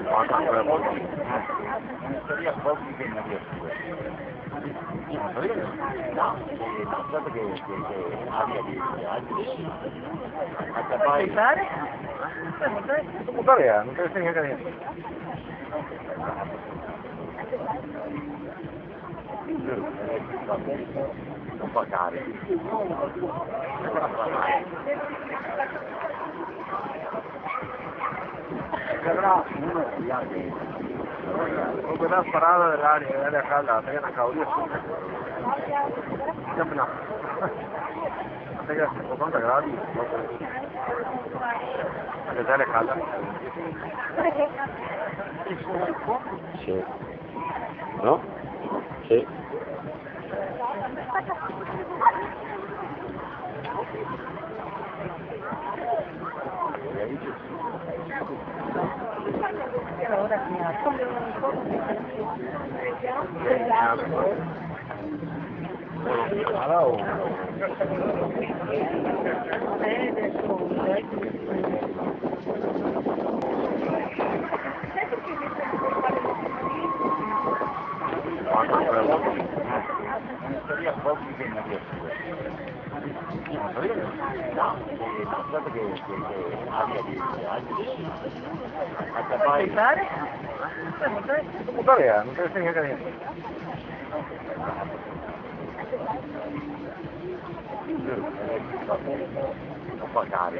Guarda quella pochi. Seria pochi che non riesco. Guarda che aria di Puoi fare? non mutare, non te ne frega niente. Non pagare. Quedará uno de altri. Quella sparata dell'aria calda, perché la caudia. Siamo là. Perché 80 gradi. Perché l'aria calda. Sì. No? Sì. Ora mi Seria pochi che non riesco. Guarda che aria di puoi fare? non mutare, non te ne frega niente. Non pagare.